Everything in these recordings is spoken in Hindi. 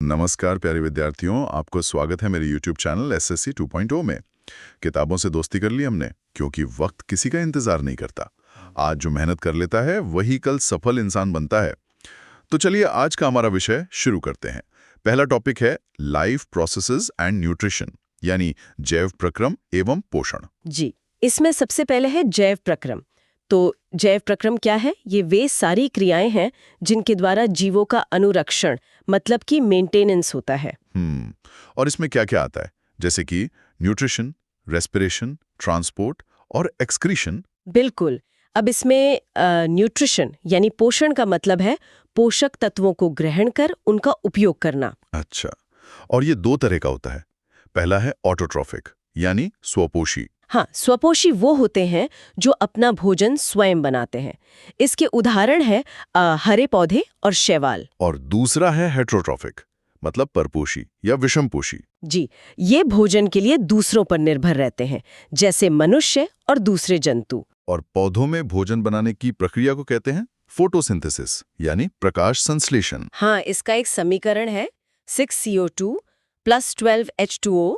नमस्कार प्यारे विद्यार्थियों, आपको स्वागत है मेरे YouTube चैनल SSC 2.0 में। किताबों से दोस्ती कर ली हमने, क्योंकि वक्त किसी का इंतजार नहीं करता। आज जो मेहनत कर लेता है वही कल सफल इंसान बनता है। तो चलिए आज का हमारा विषय शुरू करते हैं। पहला टॉपिक है लाइफ प्रोसेसेस एंड न्यूट्रिशन, यानी जैव प्रक्रम एवं पोषण। जी, इसमें सबसे पहले है जैव प्रक्रम। तो जैव प्रक्रम क्या है? ये वे सारी क्रियाएं हैं जिनके द्वारा जीवों का अनुरक्षण मतलब कि मेंटेनेंस होता है। और इसमें क्या क्या आता है, जैसे कि न्यूट्रिशन, रेस्पिरेशन, ट्रांसपोर्ट और एक्सक्रीशन? बिल्कुल। अब इसमें न्यूट्रिशन यानी पोषण का मतलब है पोषक तत्वों को ग्रहण कर उनका उपयोग करना। अच्छा, और ये दो तरह का होता है। पहला है ऑटोट्रॉफिक, यानी स्वपोषी। हाँ, स्वपोषी वो होते हैं जो अपना भोजन स्वयं बनाते हैं। इसके उदाहरण है हरे पौधे और शैवाल। और दूसरा है हेट्रोट्रॉफिक, मतलब परपोषी या विषमपोषी। जी, ये भोजन के लिए दूसरों पर निर्भर रहते हैं, जैसे मनुष्य और दूसरे जंतु। और पौधों में भोजन बनाने की प्रक्रिया को कहते हैं फोटोसिंथेसिस, यानी प्रकाश संश्लेषण। हाँ, इसका एक समीकरण है 6CO2 + 12H2O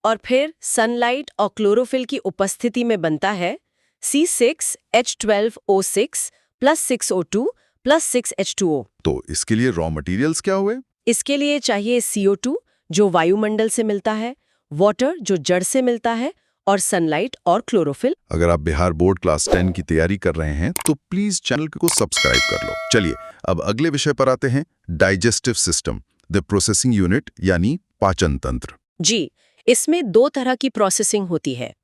और फिर सनलाइट और क्लोरोफिल की उपस्थिति में बनता है C6H12O6 + 6O2 + 6H2O। तो इसके लिए रॉ मटेरियल्स क्या हुए? इसके लिए चाहिए CO2 जो वायुमंडल से मिलता है, वाटर जो जड़ से मिलता है और सनलाइट और क्लोरोफिल। अगर आप बिहार बोर्ड क्लास 10 की तैयारी कर रहे हैं तो प्लीज चैनल को सब्सक्राइब कर लो। चलिए अब अगले विषय पर आते हैं, digestive system, the processing unit, यानी पाचन तंत्र। जी, इसमें दो तरह की प्रोसेसिंग होती है।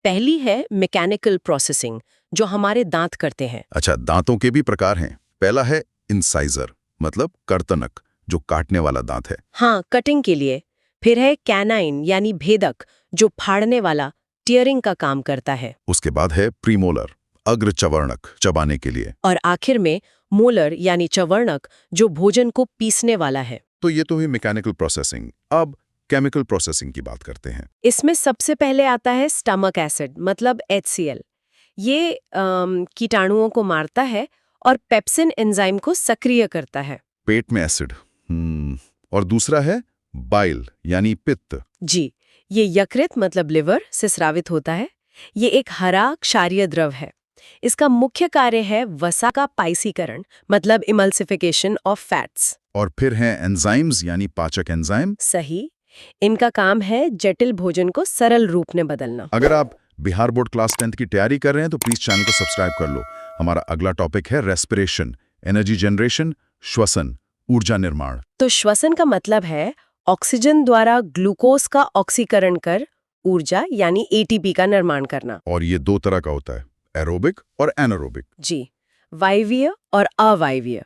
पहली है मैकेनिकल प्रोसेसिंग जो हमारे दांत करते हैं। अच्छा, दांतों के भी प्रकार हैं। पहला है इंसाइजर, मतलब कर्तनक, जो काटने वाला दांत है। हाँ, कटिंग के लिए। फिर है कैनाइन यानी भेदक जो फाड़ने वाला टीयरिंग का काम करता है। उसके बाद है प्रीमोलर, अग्र चवर्णक, चबाने के लिए। और आखिर में मोलर यानी चवर्णक जो भोजन को पीसने वाला है। तो ये तो हुई मैकेनिकल प्रोसेसिंग। अब केमिकल प्रोसेसिंग की बात करते हैं। इसमें सबसे पहले आता है स्टमक एसिड मतलब HCl। ये कीटाणुओं को मारता है और पेप्सिन एंजाइम को सक्रिय करता है। पेट में एसिड। और दूसरा है बाइल, यानी पित्त। जी, ये यकृत मतलब लिवर से स्रावित होता है। ये एक हरा क्षारीय द्रव है। इसका मुख्य कार्य है वसा का पाइसीकरण मतलब इमल्सिफिकेशन ऑफ फैट्स। और फिर हैं एंजाइम्स, यानी पाचक एंजाइम। सही। इनका काम है जटिल भोजन को सरल रूप में बदलना। अगर आप बिहार बोर्ड क्लास 10 की तैयारी कर रहे हैं तो प्लीज चैनल को सब्सक्राइब कर लो। हमारा अगला टॉपिक है रेस्पिरेशन, एनर्जी जनरेशन, श्वसन, ऊर्जा निर्माण। तो श्वसन का मतलब है ऑक्सीजन द्वारा ग्लूकोज का ऑक्सीकरण कर ऊर्जा यानी ATP का निर्माण करना। और ये दो तरह का होता है, एरोबिक और एनारोबिक। जी, वायवीय और अवायवीय।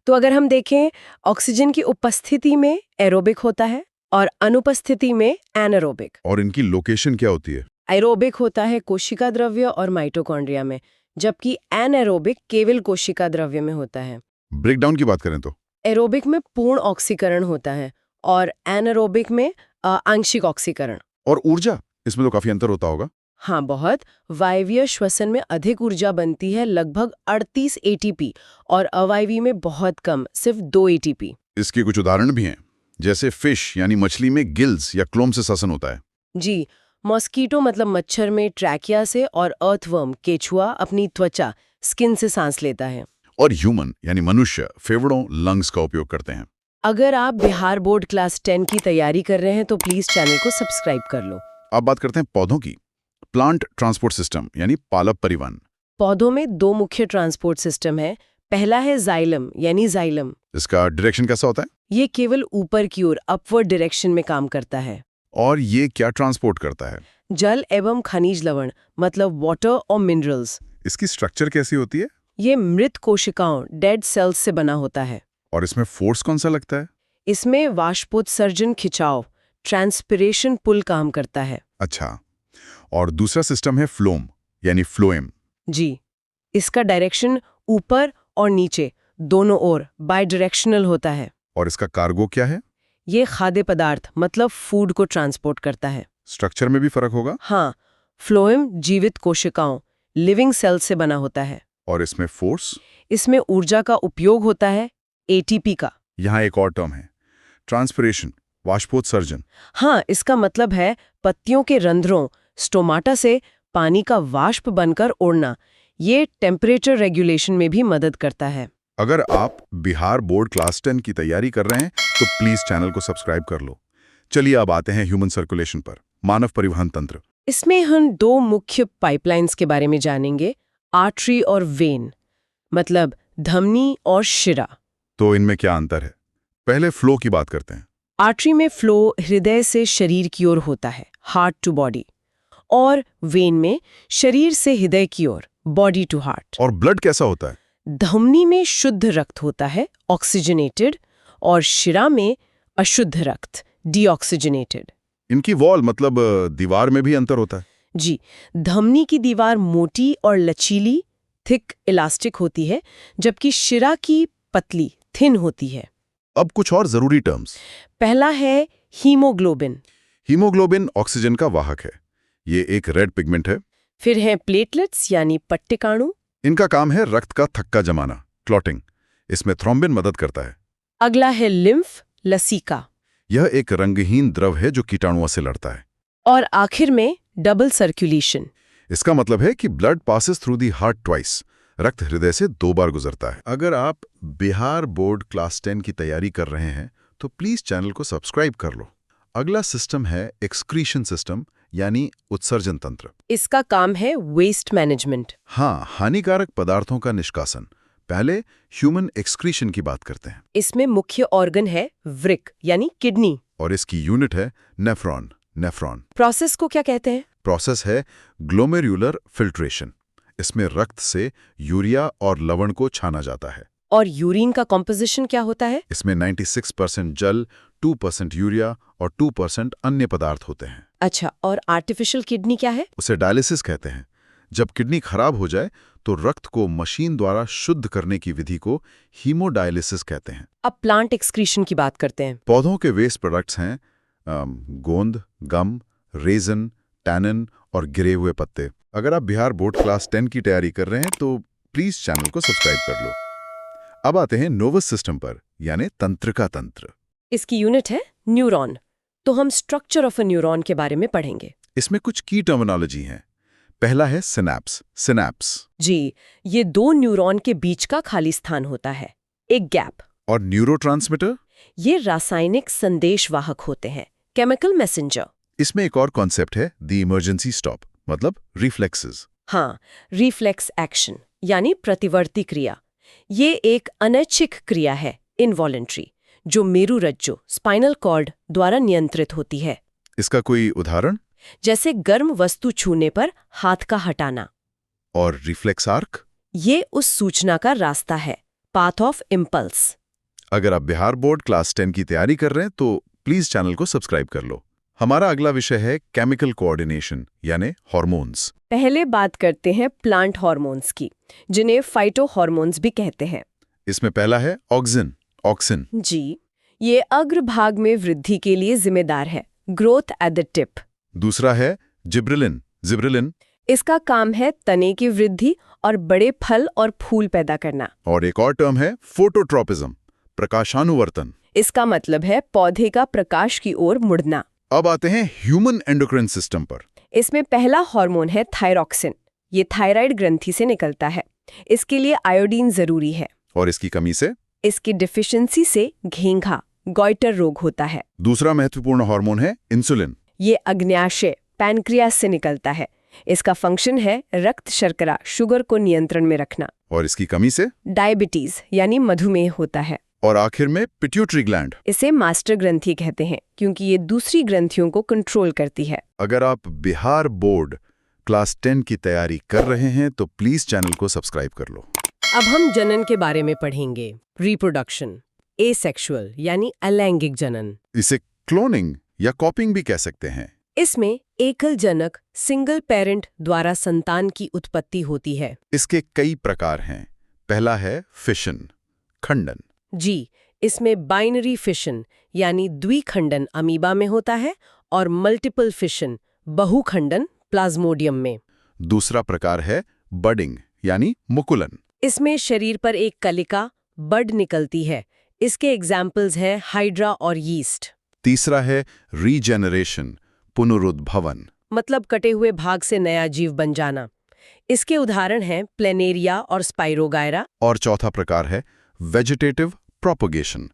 तो अगर हम देखें, ऑक्सीजन की उपस्थिति में एरोबिक होता है और अनुपस्थिति में एनारोबिक। और इनकी लोकेशन क्या होती है? एरोबिक होता है कोशिका द्रव्य और माइटोकॉन्ड्रिया में, जबकि एनारोबिक केवल कोशिका द्रव्य में होता है। ब्रेकडाउन की बात करें तो एरोबिक में पूर्ण ऑक्सीकरण होता है और एनारोबिक में आंशिक ऑक्सीकरण। और ऊर्जा, इसमें तो काफी अंतर होता होगा। हाँ, बहुत। वायवीय श्वसन में अधिक ऊर्जा बनती है, लगभग 38 ATP, और अवायवीय में बहुत कम, सिर्फ 2 ATP। इसके कुछ उदाहरण भी हैं, जैसे फिश यानी मछली में गिल्स या क्लोम से श्वसन होता है। जी, मॉस्कीटो मतलब मच्छर में ट्रैकिया से, और अर्थवर्म केचुआ अपनी त्वचा स्किन से सांस लेता है। और ह्यूमन यानी मनुष्य फेफड़ों, लंग्स का उपयोग करते हैं। अगर आप बिहार बोर्ड क्लास 10 की तैयारी कर रहे हैं तो प्लीज चैनल को सब्सक्राइब कर लो। अब बात करते हैं पौधों की। प्लांट ट्रांसपोर्ट सिस्टम, यानी पालक परिवहन। पौधों में दो मुख्य ट्रांसपोर्ट सिस्टम है। पहला है जाइलम यानी जाइलम। इसका डायरेक्शन कैसा होता है? ये केवल ऊपर की ओर अपवर्ड डायरेक्शन में काम करता है। और ये क्या ट्रांसपोर्ट करता है? जल एवं खनिज लवण मतलब वाटर और मिनरल्स। इसकी स्ट्रक्चर कैसी होती है? ये मृत कोशिकाओं डेड सेल्स से बना होता है। और इसमें फोर्स कौन सा लगता है? इसमें वाष्पोत्सर्जन खिंचाव ट्रांसपिरेशन पुल काम करता है। अच्छा, और दूसरा सिस्टम है फ्लोम यानी फ्लोएम। जी, इसका डायरेक्शन ऊपर और नीचे दोनों ओर बाय डायरेक्शनल होता है। और इसका कार्गो क्या है? ये खाद्य पदार्थ मतलब फूड को ट्रांसपोर्ट करता है। स्ट्रक्चर में भी फर्क होगा? हाँ, फ्लोएम जीवित कोशिकाओं लिविंग सेल से बना होता है। और इसमें फोर्स? इसमें ऊर्जा का उपयोग होता है, ATP का। यहाँ एक और टर्म है, ट्रांसपिरेशन, वाष्पोत्सर्जन। हाँ, इसका मतलब है पत्तियों के रंध्रों स्टोमाटा से पानी का वाष्प बनकर उड़ना। ये टेम्परेचर रेगुलेशन में भी मदद करता है। अगर आप बिहार बोर्ड क्लास 10 की तैयारी कर रहे हैं तो प्लीज चैनल को सब्सक्राइब कर लो। चलिए अब आते हैं ह्यूमन सर्कुलेशन पर, मानव परिवहन तंत्र। इसमें हम दो मुख्य पाइपलाइंस के बारे में जानेंगे, आर्टरी और वेन, मतलब धमनी और शिरा। तो इनमें क्या अंतर है? पहले फ्लो की बात करते हैं। आर्टरी में फ्लो हृदय से शरीर की ओर होता है, हार्ट टू बॉडी, और वेन में शरीर से हृदय की ओर, बॉडी टू हार्ट। और ब्लड कैसा होता है? धमनी में शुद्ध रक्त होता है, ऑक्सीजनेटेड, और शिरा में अशुद्ध रक्त, डीऑक्सीजनेटेड। इनकी वॉल मतलब दीवार में भी अंतर होता है? जी, धमनी की दीवार मोटी और लचीली, थिक इलास्टिक होती है, जबकि शिरा की पतली, थिन होती है। अब कुछ और जरूरी टर्म्स। पहला है हीमोग्लोबिन। हीमोग्लोबिन ऑक्सीजन का वाहक है। ये एक रेड पिगमेंट है। फिर है प्लेटलेट्स यानी पट्टिकाणु। इनका काम है रक्त का थक्का जमाना, क्लॉटिंग। इसमें थ्रोम्बिन मदद करता है। अगला है लिम्फ, लसीका। यह एक रंगहीन द्रव है जो कीटाणुओं से लड़ता है। और आखिर में डबल सर्कुलेशन। इसका मतलब है कि blood passes through the heart twice. रक्त हृदय से 2 बार गुजरता है। अगर आप बिहार बोर्ड क्लास 10 की तैयारी कर रहे हैं तो प्लीज चैनल को सब्सक्राइब कर लो। अगला सिस्टम है एक्सक्रीशन सिस्टम, यानी उत्सर्जन तंत्र। इसका काम है वेस्ट मैनेजमेंट। हाँ, हानिकारक पदार्थों का निष्कासन। पहले ह्यूमन एक्सक्रीशन की बात करते हैं। इसमें मुख्य ऑर्गन है वृक्क यानी किडनी। और इसकी यूनिट है नेफ्रॉन। नेफ्रॉन प्रोसेस को क्या कहते हैं? प्रोसेस है ग्लोमेरुलर फिल्ट्रेशन। इसमें रक्त से यूरिया और लवण को छाना जाता है। और यूरिन का कॉम्पोजिशन क्या होता है? इसमें 96% जल, 2% यूरिया और 2% अन्य पदार्थ होते हैं। अच्छा, और आर्टिफिशियल किडनी क्या है? उसे डायलिसिस कहते हैं। जब किडनी खराब हो जाए तो रक्त को मशीन द्वारा शुद्ध करने की विधि को हीमोडायलिसिस कहते हैं। अब प्लांट एक्सक्रीशन की बात करते हैं। पौधों के वेस्ट प्रोडक्ट्स हैं गोंद, गम, रेजन, टैनिन और गिरे हुए पत्ते। अगर आप बिहार बोर्ड क्लास 10 की तैयारी कर रहे हैं तो प्लीज चैनल को सब्सक्राइब कर लो। अब आते हैं नर्वस सिस्टम पर, यानी तंत्रिका तंत्र। इसकी यूनिट है न्यूरॉन। तो हम स्ट्रक्चर ऑफ अ न्यूरॉन के बारे में पढ़ेंगे। इसमें कुछ की टर्मिनोलॉजी है। पहला है सिनैप्स। सिनैप्स जी, ये दो न्यूरॉन के बीच का खाली स्थान होता है, एक गैप। और न्यूरोट्रांसमीटर, ये रासायनिक संदेशवाहक होते हैं, केमिकल मैसेंजर। इसमें एक और कॉन्सेप्ट है, द इमरजेंसी स्टॉप, मतलब रिफ्लेक्सेस। हाँ, रिफ्लेक्स एक्शन यानी प्रतिवर्ती क्रिया। ये एक अनैच्छिक क्रिया है, इनवॉलेंट्री, जो मेरुरज्जु स्पाइनल कॉर्ड द्वारा नियंत्रित होती है। इसका कोई उदाहरण? जैसे गर्म वस्तु छूने पर हाथ का हटाना। और रिफ्लेक्स आर्क? ये उस सूचना का रास्ता है, पाथ ऑफ इम्पल्स। अगर आप बिहार बोर्ड क्लास 10 की तैयारी कर रहे हैं तो प्लीज चैनल को सब्सक्राइब कर लो। हमारा अगला विषय है केमिकल कोऑर्डिनेशन, यानी हार्मोन्स। पहले बात करते हैं प्लांट हार्मोन्स की, जिन्हें फाइटो हार्मोन्स भी कहते हैं। इसमें पहला है ऑक्सिन। ऑक्सिन जी, ये अग्रभाग में वृद्धि के लिए जिम्मेदार है, ग्रोथ एट द टिप। दूसरा है जिब्रेलिन। जिब्रेलिन इसका काम है तने की वृद्धि और बड़े फल और फूल पैदा करना। और एक और टर्म है फोटोट्रोपिज्म, प्रकाशानुवर्तन। इसका मतलब है पौधे का प्रकाश की ओर मुड़ना। अब आते हैं ह्यूमन एंडोक्राइन सिस्टम पर। इसमें पहला हार्मोन है थायरॉक्सिन। ये थायराइड ग्रंथि से निकलता है। इसके लिए आयोडीन जरूरी है। और इसकी कमी से? इसकी डिफिशियंसी से घेंघा, गॉइटर रोग होता है। दूसरा महत्वपूर्ण हार्मोन है इंसुलिन। ये अग्न्याशय, पैनक्रियास से निकलता है। इसका फंक्शन है रक्त शर्करा, शुगर को नियंत्रण में रखना। और इसकी कमी से? डायबिटीज यानी मधुमेह होता है। और आखिर में पिट्यूटरी ग्लैंड। इसे मास्टर ग्रंथि कहते हैं क्योंकि ये दूसरी ग्रंथियों को कंट्रोल करती है। अगर आप बिहार बोर्ड क्लास 10 की तैयारी कर रहे हैं तो प्लीज चैनल को सब्सक्राइब कर लो। अब हम जनन के बारे में पढ़ेंगे। रिप्रोडक्शन, एसेक्सुअल यानी अलैंगिक जनन। इसे क्लोनिंग या कॉपिंग भी कह सकते हैं। इसमें एकल जनक, सिंगल पेरेंट द्वारा संतान की उत्पत्ति होती है। इसके कई प्रकार हैं। पहला है फिशन, खंडन। जी, इसमें बाइनरी फिशन यानी द्विखंडन अमीबा में होता है और मल्टीपल फिशन, बहुखंडन, प्लाज्मोडियम में। दूसरा प्रकार है बडिंग यानी मुकुलन। इसमें शरीर पर एक कलिका, बड निकलती है। इसके एग्जाम्पल्स हैं हाइड्रा और यीस्ट। तीसरा है रीजेनरेशन, पुनरुद्भवन। मतलब कटे हुए भाग से नया जीव बन जाना। इसके उदाहरण हैं प्लेनेरिया और स्पाइरोगायरा। और चौथा प्रकार है वेजिटेटिव प्रोपगेशन,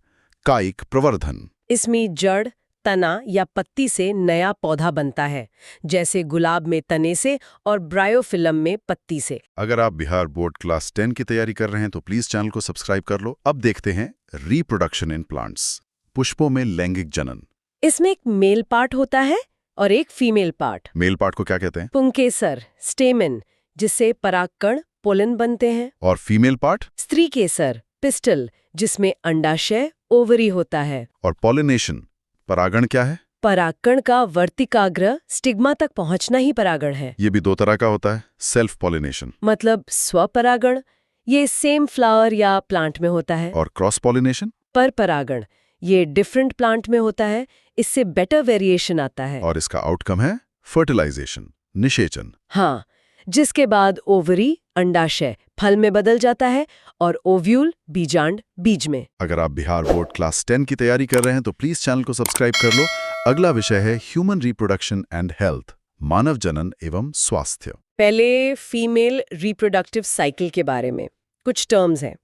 कायिक प्रवर्धन। इसमें जड़, तना या पत्ती से नया पौधा बनता है, जैसे गुलाब में तने से और ब्रायोफिलम में पत्ती से। अगर आप बिहार बोर्ड क्लास 10 की तैयारी कर रहे हैं तो प्लीज चैनल को सब्सक्राइब कर लो। अब देखते हैं रिप्रोडक्शन इन प्लांट्स, पुष्पों में लैंगिक जनन। इसमें एक मेल पार्ट होता है और एक फीमेल पार्ट। मेल पार्ट को क्या कहते हैं? पुंकेसर, स्टेमन, जिससे परागकण पोलन बनते हैं। और फीमेल पार्ट? स्त्री केसर, पिस्टल, जिसमें अंडाशय ओवरी होता है। और पॉलिनेशन, परागण क्या है? परागकण का वर्तिकाग्र स्टिग्मा तक पहुंचना ही परागण है। ये भी दो तरह का होता है, सेल्फ पॉलिनेशन मतलब स्वपरागण, ये सेम फ्लावर या प्लांट में होता है। और क्रॉस पॉलिनेशन, पर परागण, ये डिफरेंट प्लांट में होता है, इससे बेटर वेरिएशन आता है। और इसका आउटकम है फर्टिलाइजेशन, निषेचन। हाँ, जिसके बाद ओवरी, अंडाशय फल में बदल जाता है और ओव्यूल, बीजांड, बीज में। अगर आप बिहार बोर्ड क्लास 10 की तैयारी कर रहे हैं तो प्लीज चैनल को सब्सक्राइब कर लो। अगला विषय है ह्यूमन रिप्रोडक्शन एंड हेल्थ, मानव जनन एवं स्वास्थ्य। पहले फीमेल रिप्रोडक्टिव साइकिल के बारे में कुछ टर्म्स हैं।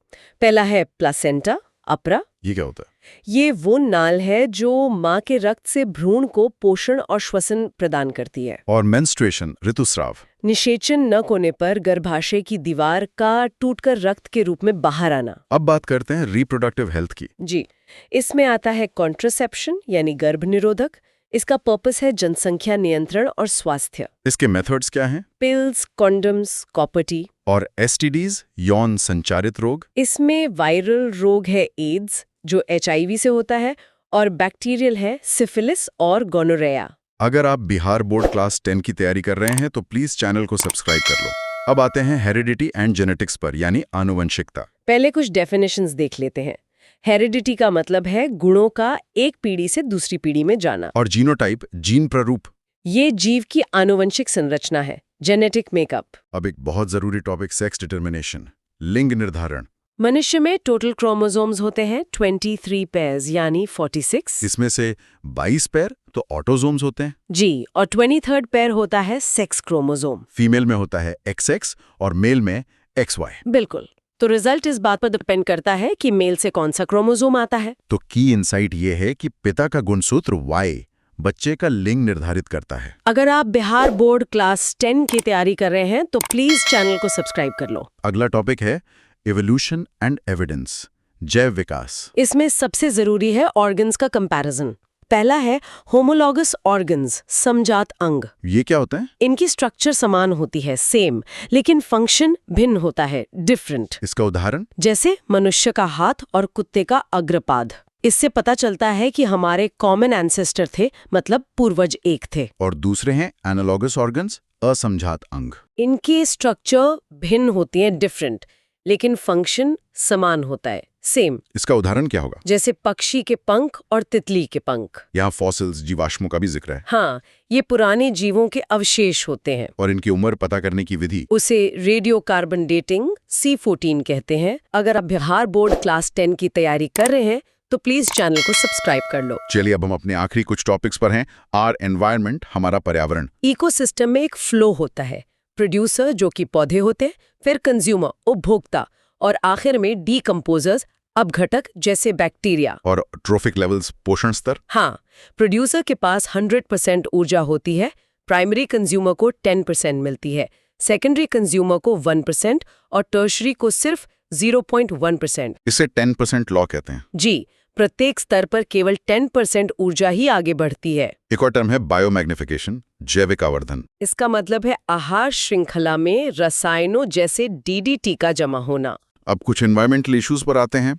पहला है प्लासेंटा, अपरा। ये क्या होता है? ये वो नाल है जो माँ के रक्त से भ्रूण को पोषण और श्वसन प्रदान करती है। और मेंस्ट्रुएशन, ऋतुस्राव। निषेचन न होने पर गर्भाशय की दीवार का टूटकर रक्त के रूप में बाहर आना। अब बात करते हैं रिप्रोडक्टिव हेल्थ की। जी, इसमें आता है कॉन्ट्रासेप्शन यानी गर्भ निरोधक। इसका पर्पस है जनसंख्या नियंत्रण और स्वास्थ्य। इसके मेथड्स क्या हैं? Pills, condoms, copper T. और एसटीडीज, यौन संचारित रोग। इसमें वायरल रोग है एड्स, जो HIV से होता है, और बैक्टीरियल है सिफिलिस और गोनोरेया। अगर आप बिहार बोर्ड क्लास 10 की तैयारी कर रहे हैं तो प्लीज चैनल को सब्सक्राइब कर लो। अब आते हैं हेरिडिटी एंड जेनेटिक्स पर, यानी आनुवंशिकता। पहले कुछ डेफिनेशंस देख लेते हैं। हेरिडिटी का मतलब है गुणों का एक पीढ़ी से दूसरी पीढ़ी में जाना। और जीनोटाइप, जीन प्रारूप। ये जीव की आनुवंशिक संरचना है, जेनेटिक मेकअप। अब एक बहुत जरूरी टॉपिक, सेक्स डिटर्मिनेशन, लिंग निर्धारण। मनुष्य में टोटल क्रोमोसोम्स होते हैं 23 पेयर्स यानी 46। इसमें से 22 पेयर तो ऑटोसोम्स होते हैं। जी, और 23rd पेयर होता है सेक्स क्रोमोसोम। फीमेल में होता है XX और मेल में XY। बिल्कुल। तो रिजल्ट इस बात पर डिपेंड करता है कि मेल से कौन सा क्रोमोसोम आता है। तो की इनसाइट ये है कि पिता का गुणसूत्र Y बच्चे का लिंग निर्धारित करता है। अगर आप बिहार बोर्ड क्लास 10 की तैयारी कर रहे हैं तो प्लीज चैनल को सब्सक्राइब कर लो। अगला टॉपिक है इवोल्यूशन एंड एविडेंस, जैव विकास। इसमें सबसे जरूरी है ऑर्गन्स का कंपैरिजन। पहला है होमोलॉगस ऑर्गन्स, समजात अंग। ये क्या होता है? इनकी स्ट्रक्चर समान होती है, सेम, लेकिन फंक्शन भिन्न होता है, डिफरेंट। इसका उदाहरण? जैसे मनुष्य का हाथ और कुत्ते का अग्रपाद। इससे पता चलता है कि हमारे कॉमन एंसेस्टर थे, मतलब पूर्वज एक थे। और दूसरे हैं एनालॉगस ऑर्गन्स, असमझात अंग। इनकी स्ट्रक्चर भिन्न होती है, डिफरेंट, लेकिन फंक्शन समान होता है, सेम। इसका उदाहरण क्या होगा? जैसे पक्षी के पंख और तितली के पंख। यहाँ फॉसिल्स, जीवाश्मों का भी जिक्र है। हाँ, ये पुराने जीवों के अवशेष होते हैं। और इनकी उम्र पता करने की विधि? उसे रेडियो कार्बन डेटिंग C14 कहते हैं। अगर आप बिहार बोर्ड क्लास 10 की तैयारी कर रहे हैं तो प्लीज चैनल को सब्सक्राइब कर लो। चलिए अब हम अपने आखिरी कुछ टॉपिक्स पर हैं। आर एनवायरनमेंट, हमारा पर्यावरण। इकोसिस्टम में एक फ्लो होता है, प्रोड्यूसर जो कि पौधे होते हैं, फिर कंज्यूमर उपभोक्ता, और आखिर में डीकंपोजर्स अपघटक जैसे बैक्टीरिया। और ट्रोफिक लेवल्स, पोषण स्तर। हाँ, प्रोड्यूसर के पास 100% ऊर्जा होती है, प्राइमरी कंज्यूमर को 10% मिलती है, सेकेंडरी कंज्यूमर को 1% और टर्शरी को सिर्फ 0.1%। इसे 10% लॉ कहते हैं। जी, प्रत्येक स्तर पर केवल 10% ऊर्जा ही आगे बढ़ती है। एक और टर्म है बायोमैग्निफिकेशन, जैविक आवर्धन। इसका मतलब है आहार श्रृंखला में रसायनों जैसे DDT का जमा होना। अब कुछ एनवायरमेंटल इश्यूज पर आते हैं।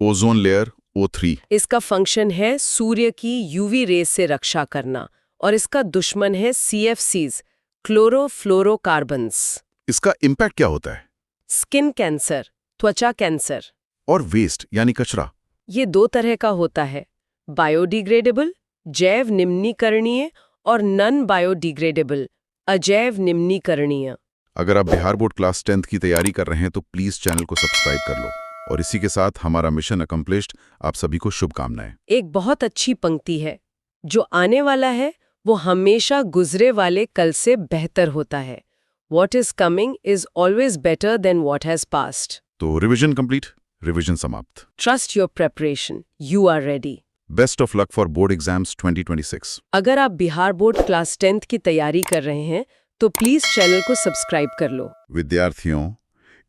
Ozone layer, O3। इसका फंक्शन है सूर्य की UV रेज से रक्षा करना, और इसका दुश्मन है CFCs, क्लोरोफ्लोरोकार्बन्स। इसका इम्पैक्ट क्या होता है? स्किन कैंसर, त्वचा कैंसर। और वेस्ट यानी कचरा? ये 2 तरह का होता है, बायोडिग्रेडेबल, जैव निम्नीकरणीय, और नॉन बायोडिग्रेडेबल, अजैव निम्नीकरणीय। अगर आप बिहार बोर्ड क्लास 10 की तैयारी कर रहे हैं तो प्लीज चैनल को सब्सक्राइब कर लो। और इसी के साथ हमारा मिशन अकम्प्लिश्ड। आप सभी को शुभकामनाएं। एक बहुत अच्छी पंक्ति है, जो आने वाला है वो हमेशा गुजरे वाले कल से बेहतर होता है। What is coming is always better than what has passed. तो रिवीजन कंप्लीट, रिवीजन समाप्त। Trust your preparation. You are ready. Best of luck for board exams 2026। अगर आप बिहार बोर्ड क्लास 10th की तैयारी कर रहे हैं तो प्लीज चैनल को सब्सक्राइब कर लो। विद्यार्थियों,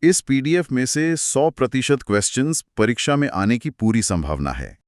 इस पीडीएफ में से 100% क्वेश्चंस परीक्षा में आने की पूरी संभावना है।